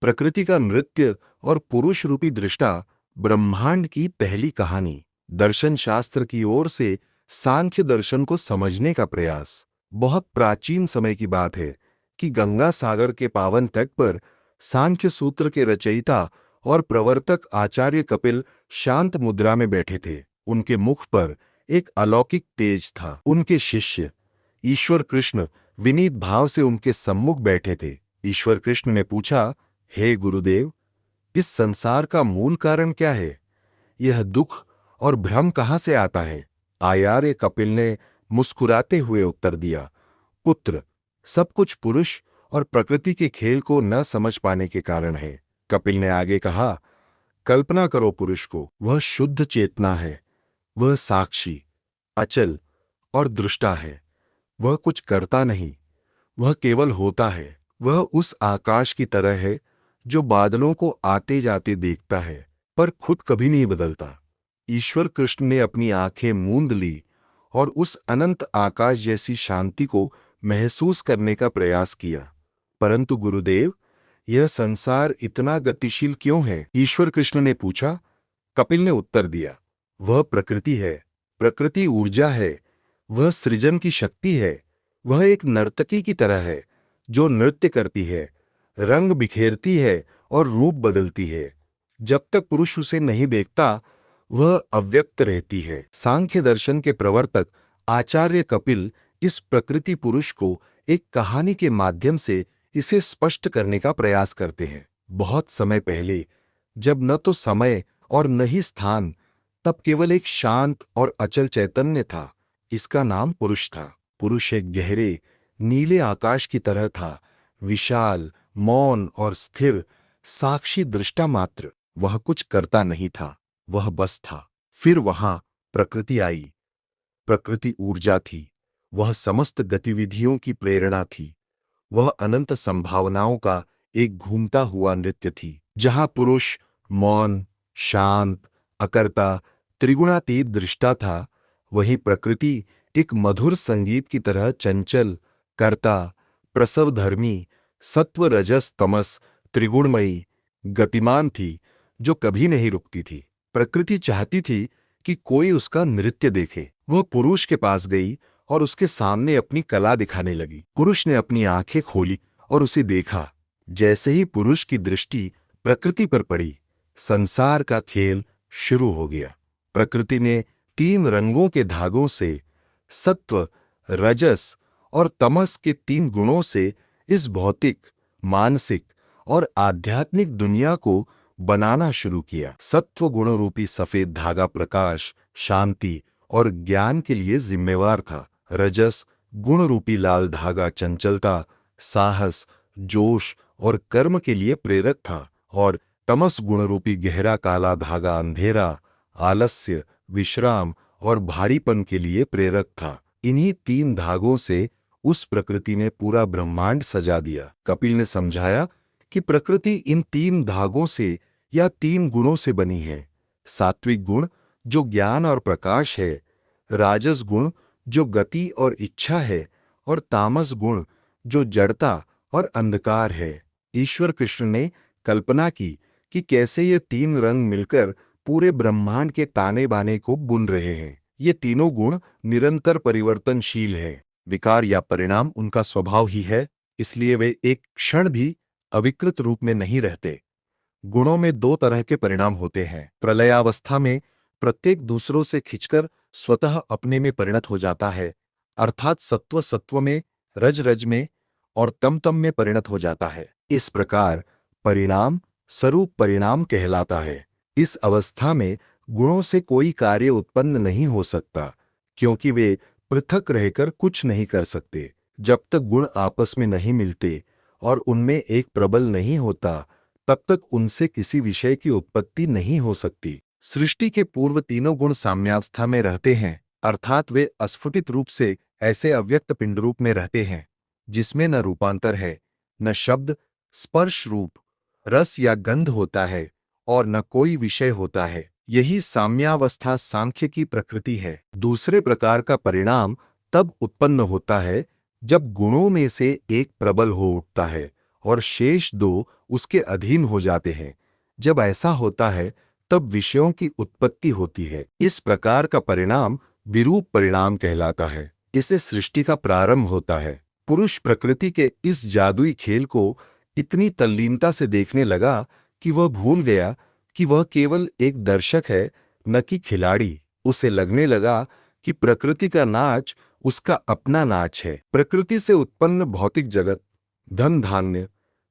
प्रकृति का नृत्य और पुरुष रूपी दृष्टा ब्रह्मांड की पहली कहानी। दर्शन शास्त्र की ओर से सांख्य दर्शन को समझने का प्रयास। बहुत प्राचीन समय की बात है कि गंगा सागर के पावन तट पर सांख्य सूत्र के रचयिता और प्रवर्तक आचार्य कपिल शांत मुद्रा में बैठे थे। उनके मुख पर एक अलौकिक तेज था। उनके शिष्य ईश्वर कृष्ण विनीत भाव से उनके सम्मुख बैठे थे। ईश्वर कृष्ण ने पूछा, हे गुरुदेव, इस संसार का मूल कारण क्या है? यह दुख और भ्रम कहां से आता है? आचार्य कपिल ने मुस्कुराते हुए उत्तर दिया, पुत्र, सब कुछ पुरुष और प्रकृति के खेल को न समझ पाने के कारण है। कपिल ने आगे कहा, कल्पना करो पुरुष को। वह शुद्ध चेतना है, वह साक्षी, अचल और दृष्टा है। वह कुछ करता नहीं, वह केवल होता है। वह उस आकाश की तरह है जो बादलों को आते जाते देखता है पर खुद कभी नहीं बदलता। ईश्वर कृष्ण ने अपनी आंखें मूंद ली और उस अनंत आकाश जैसी शांति को महसूस करने का प्रयास किया। परंतु गुरुदेव, यह संसार इतना गतिशील क्यों है? ईश्वर कृष्ण ने पूछा। कपिल ने उत्तर दिया, वह प्रकृति है। प्रकृति ऊर्जा है, वह सृजन की शक्ति है। वह एक नर्तकी की तरह है जो नृत्य करती है, रंग बिखेरती है और रूप बदलती है। जब तक पुरुष उसे नहीं देखता, वह अव्यक्त रहती है। सांख्य दर्शन के प्रवर्तक आचार्य कपिल इस प्रकृति पुरुष को एक कहानी के माध्यम से इसे स्पष्ट करने का प्रयास करते हैं। बहुत समय पहले, जब न तो समय और न ही स्थान, तब केवल एक शांत और अचल चैतन्य था। इसका नाम पुरुष था। पुरुष एक गहरे नीले आकाश की तरह था, विशाल, मौन और स्थिर, साक्षी दृष्टा मात्र। वह कुछ करता नहीं था, वह बस था। फिर वहां प्रकृति आई। प्रकृति ऊर्जा थी, वह समस्त गतिविधियों की प्रेरणा थी। वह अनंत संभावनाओं का एक घूमता हुआ नृत्य थी। जहां पुरुष मौन, शांत, अकर्ता, त्रिगुणातीत दृष्टा था, वहीं प्रकृति एक मधुर संगीत की तरह चंचल, कर्ता, प्रसवधर्मी, सत्व रजस तमस, त्रिगुणमयी, गतिमान थी, जो कभी नहीं रुकती थी। प्रकृति चाहती थी कि कोई उसका नृत्य देखे। वह पुरुष के पास गई और उसके सामने अपनी कला दिखाने लगी। पुरुष ने अपनी आंखें खोली और उसे देखा। जैसे ही पुरुष की दृष्टि प्रकृति पर पड़ी, संसार का खेल शुरू हो गया। प्रकृति ने 3 रंगों के धागों से, सत्व, रजस और तमस के 3 गुणों से इस भौतिक, मानसिक और आध्यात्मिक दुनिया को बनाना शुरू किया। सत्व गुण रूपी सफेद धागा प्रकाश, शांति और ज्ञान के लिए जिम्मेवार था। रजस गुण रूपी लाल धागा चंचलता, साहस, जोश और कर्म के लिए प्रेरक था। और तमस गुण रूपी गहरा काला धागा अंधेरा, आलस्य, विश्राम और भारीपन के लिए प्रेरक था। इन्हीं 3 धागों से उस प्रकृति ने पूरा ब्रह्मांड सजा दिया। कपिल ने समझाया कि प्रकृति इन 3 धागों से या 3 गुणों से बनी है। सात्विक गुण जो ज्ञान और प्रकाश है, राजस गुण जो गति और इच्छा है, और तामस गुण जो जड़ता और अंधकार है। ईश्वर कृष्ण ने कल्पना की कि कैसे ये 3 रंग मिलकर पूरे ब्रह्मांड के ताने बाने को बुन रहे हैं। ये तीनों गुण निरंतर परिवर्तनशील है। विकार या परिणाम उनका स्वभाव ही है, इसलिए वे एक क्षण भी अविकृत रूप में नहीं रहते। गुणों में 2 तरह के परिणाम होते हैं। प्रलयावस्था में प्रत्येक दूसरों से खिंचकर स्वतः अपने में परिणत हो जाता है, अर्थात सत्व सत्व में, रज रज में और तम तम में परिणत हो जाता है। इस प्रकार परिणाम स्वरूप परिणाम कहलाता है। इस अवस्था में गुणों से कोई कार्य उत्पन्न नहीं हो सकता, क्योंकि वे पृथक रहकर कुछ नहीं कर सकते। जब तक गुण आपस में नहीं मिलते और उनमें एक प्रबल नहीं होता, तब तक उनसे किसी विषय की उत्पत्ति नहीं हो सकती। सृष्टि के पूर्व तीनों गुण साम्यावस्था में रहते हैं, अर्थात वे अस्फुटित रूप से ऐसे अव्यक्त पिंड रूप में रहते हैं जिसमें न रूपांतर है, न शब्द, स्पर्श रूप, रस या गंध होता है और न कोई विषय होता है। यही साम्यावस्था सांख्य की प्रकृति है। दूसरे प्रकार का परिणाम तब उत्पन्न होता है जब गुणों में से एक प्रबल हो उठता है और शेष 2 उसके अधीन हो जाते हैं। जब ऐसा होता है तब विषयों की उत्पत्ति होती है। इस प्रकार का परिणाम विरूप परिणाम कहलाता है। इससे सृष्टि का प्रारंभ होता है। पुरुष प्रकृति के इस जादुई खेल को इतनी तल्लीनता से देखने लगा कि वह भूल गया कि वह केवल एक दर्शक है, न कि खिलाड़ी। उसे लगने लगा कि प्रकृति का नाच उसका अपना नाच है। प्रकृति से उत्पन्न भौतिक जगत, धन धान्य,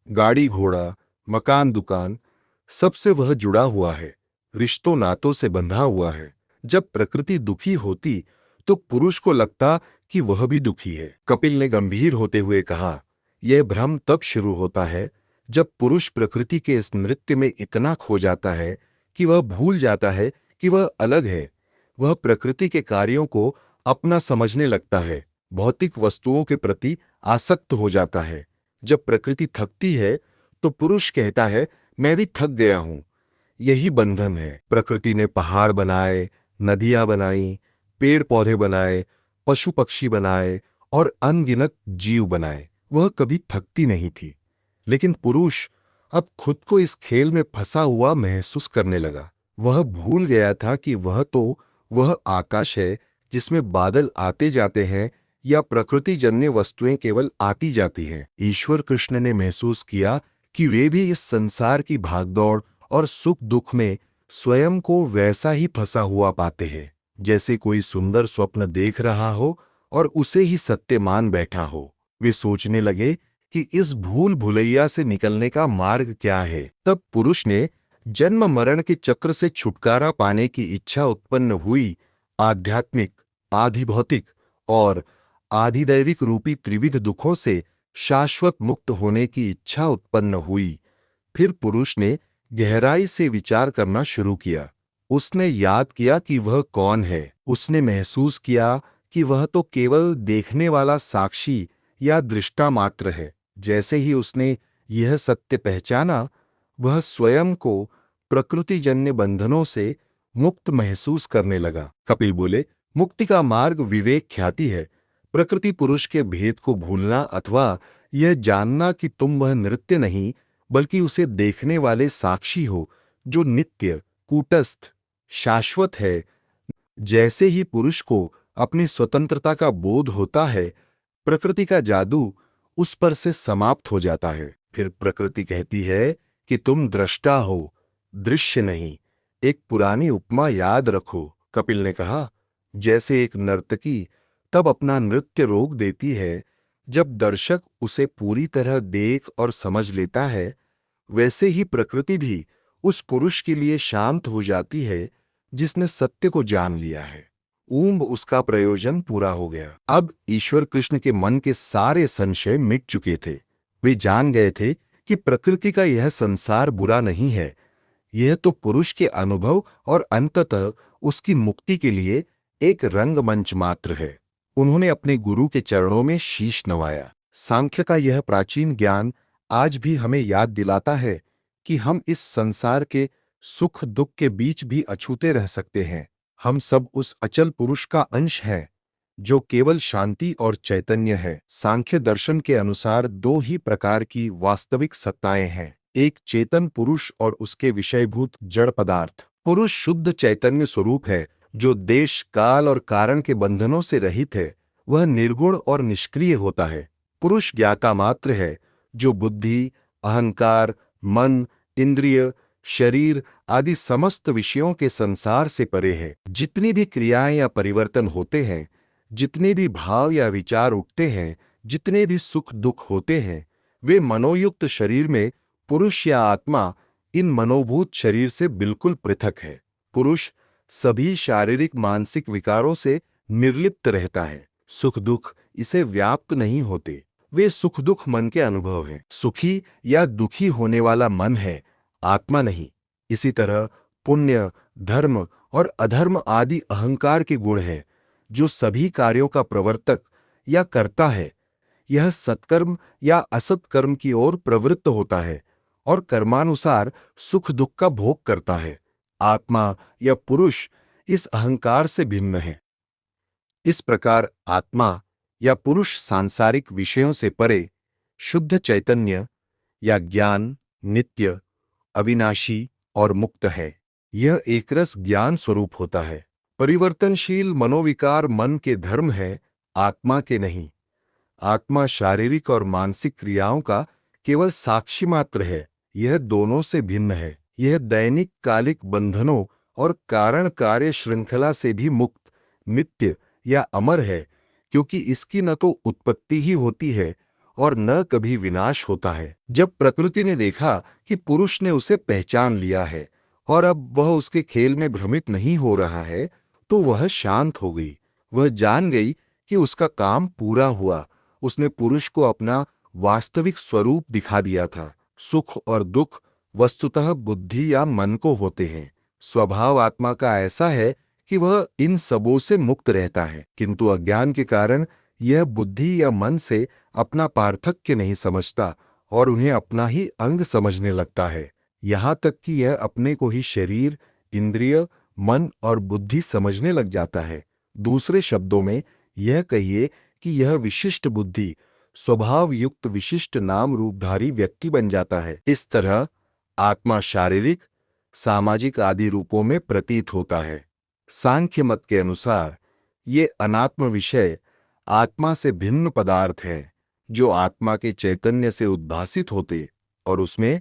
गाड़ी घोड़ा, मकान दुकान, सबसे वह जुड़ा हुआ है, रिश्तों नातों से बंधा हुआ है। जब प्रकृति दुखी होती तो पुरुष को लगता कि वह भी दुखी है। कपिल ने गंभीर होते हुए कहा, यह भ्रम तब शुरू होता है जब पुरुष प्रकृति के इस नृत्य में इतना खो जाता है कि वह भूल जाता है कि वह अलग है। वह प्रकृति के कार्यों को अपना समझने लगता है, भौतिक वस्तुओं के प्रति आसक्त हो जाता है। जब प्रकृति थकती है तो पुरुष कहता है, मैं भी थक गया हूं। यही बंधन है। प्रकृति ने पहाड़ बनाए, नदियां बनाई, पेड़ पौधे बनाए, पशु पक्षी बनाए और अनगिनत जीव बनाए। वह कभी थकती नहीं थी। लेकिन पुरुष अब खुद को इस खेल में फंसा हुआ महसूस करने लगा। वह भूल गया था कि वह आकाश है जिसमें बादल आते जाते हैं, या प्रकृति जन्य वस्तुएं केवल आती जाती हैं। ईश्वर कृष्ण ने महसूस किया कि वे भी इस संसार की भागदौड़ और सुख दुख में स्वयं को वैसा ही फंसा हुआ पाते हैं, जैसे कोई सुंदर स्वप्न देख रहा हो और उसे ही सत्य मान बैठा हो। वे सोचने लगे कि इस भूल भुलैया से निकलने का मार्ग क्या है। तब पुरुष ने जन्म मरण के चक्र से छुटकारा पाने की इच्छा उत्पन्न हुई। आध्यात्मिक, आधिभौतिक और आधिदैविक रूपी त्रिविध दुखों से शाश्वत मुक्त होने की इच्छा उत्पन्न हुई। फिर पुरुष ने गहराई से विचार करना शुरू किया। उसने याद किया कि वह कौन है। उसने महसूस किया कि वह तो केवल देखने वाला साक्षी या दृष्टा मात्र है। जैसे ही उसने यह सत्य पहचाना, वह स्वयं को प्रकृतिजन्य बंधनों से मुक्त महसूस करने लगा। कपिल बोले, मुक्ति का मार्ग विवेक ख्याति है। प्रकृति पुरुष के भेद को भूलना अथवा यह जानना कि तुम वह नृत्य नहीं बल्कि उसे देखने वाले साक्षी हो, जो नित्य, कूटस्थ, शाश्वत है। जैसे ही पुरुष को अपनी स्वतंत्रता का बोध होता है, प्रकृति का जादू उस पर से समाप्त हो जाता है। फिर प्रकृति कहती है कि तुम दृष्टा हो, दृश्य नहीं। एक पुरानी उपमा याद रखो, कपिल ने कहा। जैसे एक नर्तकी तब अपना नृत्य रोक देती है जब दर्शक उसे पूरी तरह देख और समझ लेता है, वैसे ही प्रकृति भी उस पुरुष के लिए शांत हो जाती है जिसने सत्य को जान लिया है। उसका प्रयोजन पूरा हो गया। अब ईश्वर कृष्ण के मन के सारे संशय मिट चुके थे। वे जान गए थे कि प्रकृति का यह संसार बुरा नहीं है। यह तो पुरुष के अनुभव और अंततः उसकी मुक्ति के लिए एक रंगमंच मात्र है। उन्होंने अपने गुरु के चरणों में शीश नवाया। सांख्य का यह प्राचीन ज्ञान आज भी हमें याद दिलाता है कि हम इस संसार के सुख दुख के बीच भी अछूते रह सकते हैं। हम सब उस अचल पुरुष का अंश हैं जो केवल शांति और चैतन्य है। सांख्य दर्शन के अनुसार 2 ही प्रकार की वास्तविक सत्ताएं हैं, एक चेतन पुरुष और उसके विषयभूत जड़ पदार्थ। पुरुष शुद्ध चैतन्य स्वरूप है जो देश, काल और कारण के बंधनों से रहित है। वह निर्गुण और निष्क्रिय होता है। पुरुष ज्ञाता मात्र है जो बुद्धि, अहंकार, मन, इंद्रिय, शरीर आदि समस्त विषयों के संसार से परे है। जितनी भी क्रियाएं या परिवर्तन होते हैं, जितने भी भाव या विचार उठते हैं, जितने भी सुख दुख होते हैं, वे मनोयुक्त शरीर में पुरुष या आत्मा इन मनोभूत शरीर से बिल्कुल पृथक है। पुरुष सभी शारीरिक मानसिक विकारों से निर्लिप्त रहता है। सुख दुख इसे व्याप्त नहीं होते। वे सुख दुख मन के अनुभव हैं। सुखी या दुखी होने वाला मन है, आत्मा नहीं। इसी तरह पुण्य, धर्म और अधर्म आदि अहंकार के गुण हैं जो सभी कार्यों का प्रवर्तक या कर्ता है। यह सत्कर्म या असत्कर्म की ओर प्रवृत्त होता है और कर्मानुसार सुख दुख का भोग करता है। आत्मा या पुरुष इस अहंकार से भिन्न है। इस प्रकार आत्मा या पुरुष सांसारिक विषयों से परे शुद्ध चैतन्य या ज्ञान नित्य, अविनाशी और मुक्त है। यह एकरस ज्ञान स्वरूप होता है। परिवर्तनशील मनोविकार मन के धर्म है, आत्मा के नहीं। आत्मा शारीरिक और मानसिक क्रियाओं का केवल साक्षी मात्र है। यह दोनों से भिन्न है। यह दैनिक कालिक बंधनों और कारण कार्य श्रृंखला से भी मुक्त, नित्य या अमर है, क्योंकि इसकी न तो उत्पत्ति ही होती है और न कभी विनाश होता है। जब प्रकृति ने देखा कि पुरुष ने उसे पहचान लिया है और अब वह उसके खेल में भ्रमित नहीं हो रहा है, तो वह शांत हो गई। वह जान गई कि उसका काम पूरा हुआ। उसने पुरुष को अपना वास्तविक स्वरूप दिखा दिया था। सुख और दुख वस्तुतः बुद्धि या मन को होते हैं। स्वभाव आत्मा का ऐसा है कि वह इन सबों से मुक्त रहता है, किंतु अज्ञान के कारण यह बुद्धि या मन से अपना पार्थक्य नहीं समझता और उन्हें अपना ही अंग समझने लगता है। यहाँ तक कि यह अपने को ही शरीर, इंद्रिय, मन और बुद्धि समझने लग जाता है। दूसरे शब्दों में यह कहिए कि यह विशिष्ट बुद्धि स्वभाव युक्त विशिष्ट नाम रूपधारी व्यक्ति बन जाता है। इस तरह आत्मा शारीरिक, सामाजिक आदि रूपों में प्रतीत होता है। सांख्य मत के अनुसार ये अनात्म विषय आत्मा से भिन्न पदार्थ है, जो आत्मा के चैतन्य से उद्भासित होते और उसमें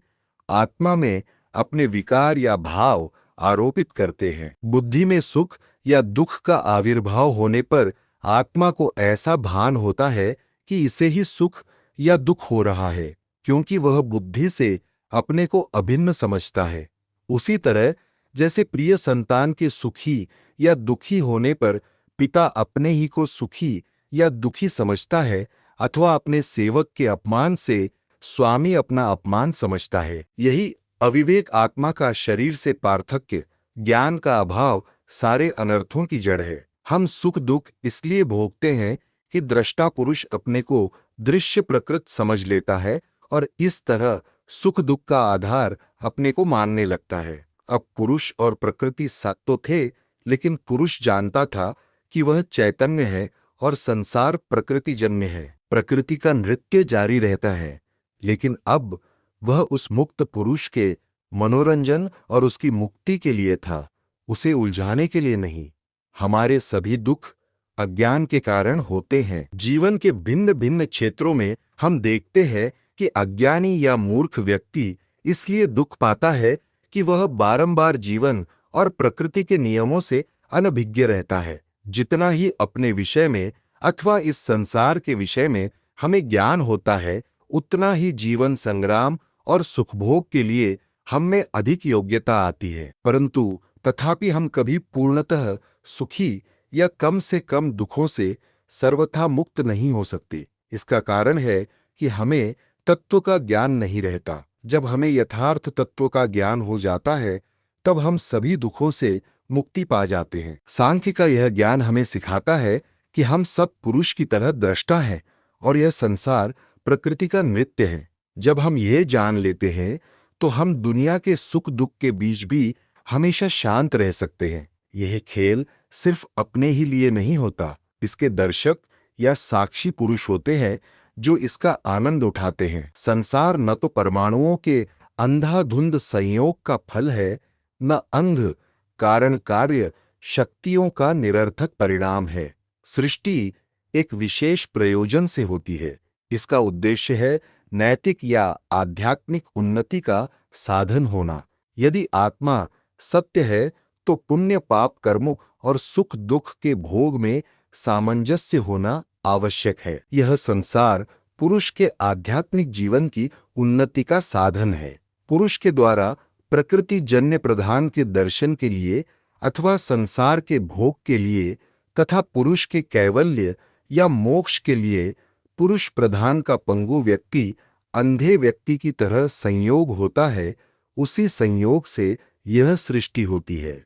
आत्मा में अपने विकार या भाव आरोपित करते हैं। बुद्धि में सुख या दुख का आविर्भाव होने पर आत्मा को ऐसा भान होता है कि इसे ही सुख या दुख हो रहा है, क्योंकि वह बुद्धि से अपने को अभिन्न समझता है। उसी तरह जैसे प्रिय संतान के सुखी या दुखी होने पर पिता अपने ही को सुखी या दुखी समझता है, अथवा अपने सेवक के अपमान से स्वामी अपना अपमान समझता है। यही अविवेक आत्मा का शरीर से पार्थक्य, ज्ञान का अभाव सारे अनर्थों की जड़ है। हम सुख दुख इसलिए भोगते हैं कि दृष्टा पुरुष अपने को दृश्य प्रकृत समझ लेता है और इस तरह सुख दुख का आधार अपने को मानने लगता है। अब पुरुष और प्रकृति साथ तो थे, लेकिन पुरुष जानता था कि वह चैतन्य है और संसार प्रकृति जन्य है। प्रकृति का नृत्य जारी रहता है, लेकिन अब वह उस मुक्त पुरुष के मनोरंजन और उसकी मुक्ति के लिए था, उसे उलझाने के लिए नहीं। हमारे सभी दुख अज्ञान के कारण होते हैं। जीवन के भिन्न भिन्न क्षेत्रों में हम देखते हैं कि अज्ञानी या मूर्ख व्यक्ति इसलिए दुख पाता है कि वह बारंबार जीवन और प्रकृति के नियमों से अनभिज्ञ रहता है। जितना ही अपने विषय में अथवा इस संसार के विषय में हमें ज्ञान होता है, उतना ही जीवन संग्राम और सुखभोग के लिए हम में अधिक योग्यता आती है। परंतु तथापि हम कभी पूर्णतः सुखी या कम से कम दुखों से सर्वथा मुक्त नहीं हो सकते। इसका कारण है कि हमें तत्व का ज्ञान नहीं रहता। जब हमें यथार्थ तत्व का ज्ञान हो जाता है, तब हम सभी दुखों से मुक्ति पा जाते हैं। सांख्य का यह ज्ञान हमें सिखाता है कि हम सब पुरुष की तरह दृष्टा हैं और यह संसार प्रकृति का नृत्य है। जब हम ये जान लेते हैं, तो हम दुनिया के सुख दुख के बीच भी हमेशा शांत रह सकते हैं। यह खेल सिर्फ अपने ही लिए नहीं होता, इसके दर्शक या साक्षी पुरुष होते हैं जो इसका आनंद उठाते हैं। संसार न तो परमाणुओं के अंधाधुंध संयोग का फल है, न अंध कारण कार्य शक्तियों का निरर्थक परिणाम है। सृष्टि एक विशेष प्रयोजन से होती है। इसका उद्देश्य है नैतिक या आध्यात्मिक उन्नति का साधन होना। यदि आत्मा सत्य है, तो पुण्य पाप कर्मों और सुख दुख के भोग में सामंजस्य होना आवश्यक है। यह संसार पुरुष के आध्यात्मिक जीवन की उन्नति का साधन है। पुरुष के द्वारा प्रकृति जन्य प्रधान के दर्शन के लिए अथवा संसार के भोग के लिए तथा पुरुष के कैवल्य या मोक्ष के लिए पुरुष प्रधान का पंगु व्यक्ति अंधे व्यक्ति की तरह संयोग होता है। उसी संयोग से यह सृष्टि होती है।